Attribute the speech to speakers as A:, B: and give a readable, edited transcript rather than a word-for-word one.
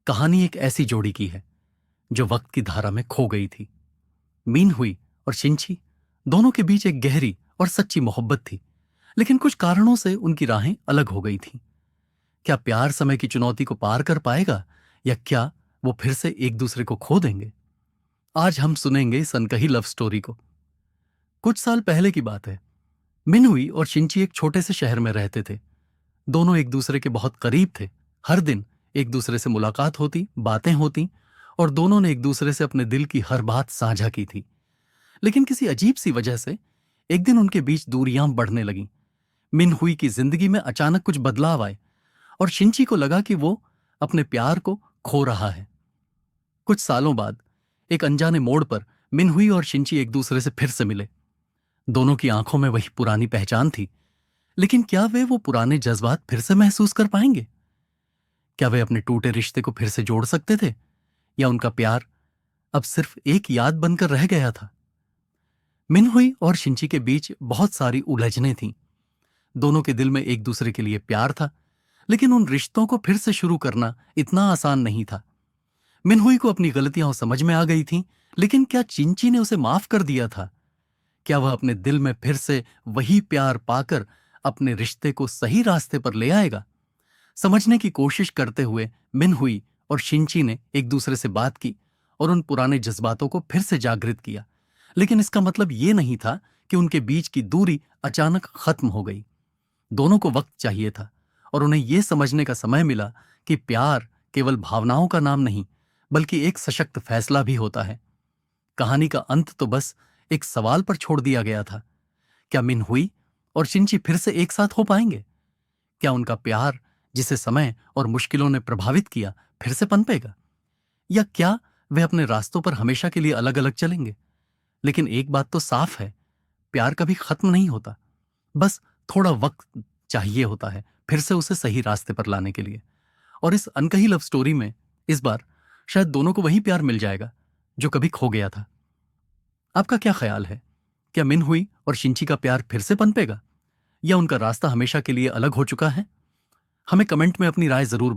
A: कहानी एक ऐसी जोड़ी की है जो वक्त की धारा में खो गई थी। मीन हुई और शिंची दोनों के बीच एक गहरी और सच्ची मोहब्बत थी, लेकिन कुछ कारणों से उनकी राहें अलग हो गई थीं। क्या प्यार समय की चुनौती को पार कर पाएगा, या क्या वो फिर से एक दूसरे को खो देंगे? आज हम सुनेंगे इस अनकही लव स्टोरी को। कुछ साल पहले की बात है। मिनहुई और शिंची एक छोटे से शहर में रहते थे। दोनों एक दूसरे के बहुत करीब थे। हर दिन एक दूसरे से मुलाकात होती, बातें होती, और दोनों ने एक दूसरे से अपने दिल की हर बात साझा की थी। लेकिन किसी अजीब सी वजह से एक दिन उनके बीच दूरियां बढ़ने लगीं। मिनहुई की जिंदगी में अचानक कुछ बदलाव आए और शिंची को लगा कि वो अपने प्यार को खो रहा है। कुछ सालों बाद एक अनजाने मोड़ पर मिनहुई और शिंची एक दूसरे से फिर से मिले। दोनों की आंखों में वही पुरानी पहचान थी, लेकिन क्या वे वो पुराने जज्बात फिर से महसूस कर पाएंगे? क्या वे अपने टूटे रिश्ते को फिर से जोड़ सकते थे, या उनका प्यार अब सिर्फ एक याद बनकर रह गया था? मिनहुई और शिंची के बीच बहुत सारी उलझनें थीं। दोनों के दिल में एक दूसरे के लिए प्यार था, लेकिन उन रिश्तों को फिर से शुरू करना इतना आसान नहीं था। मिनहुई को अपनी गलतियां समझ में आ गई थीं, लेकिन क्या चिंची ने उसे माफ कर दिया था? क्या वह अपने दिल में फिर से वही प्यार पाकर अपने रिश्ते को सही रास्ते पर ले आएगा? समझने की कोशिश करते हुए मिनहुई और शिंची ने एक दूसरे से बात की और उन पुराने जज्बातों को फिर से जागृत किया। लेकिन इसका मतलब ये नहीं था कि उनके बीच की दूरी अचानक खत्म हो गई। दोनों को वक्त चाहिए था, और उन्हें यह समझने का समय मिला कि प्यार केवल भावनाओं का नाम नहीं, बल्कि एक सशक्त फैसला भी होता है। कहानी का अंत तो बस एक सवाल पर छोड़ दिया गया था। क्या मिनहुई और शिंची फिर से एक साथ हो पाएंगे? क्या उनका प्यार, जिसे समय और मुश्किलों ने प्रभावित किया, फिर से पनपेगा? या क्या वे अपने रास्तों पर हमेशा के लिए अलग अलग चलेंगे? लेकिन एक बात तो साफ है, प्यार कभी खत्म नहीं होता। बस थोड़ा वक्त चाहिए होता है फिर से उसे सही रास्ते पर लाने के लिए। और इस अनकही लव स्टोरी में इस बार शायद दोनों को वही प्यार मिल जाएगा जो कभी खो गया था। आपका क्या ख्याल है? क्या मिनहुई और शिंची का प्यार फिर से पनपेगा, या उनका रास्ता हमेशा के लिए अलग हो चुका है? हमें कमेंट में अपनी राय जरूर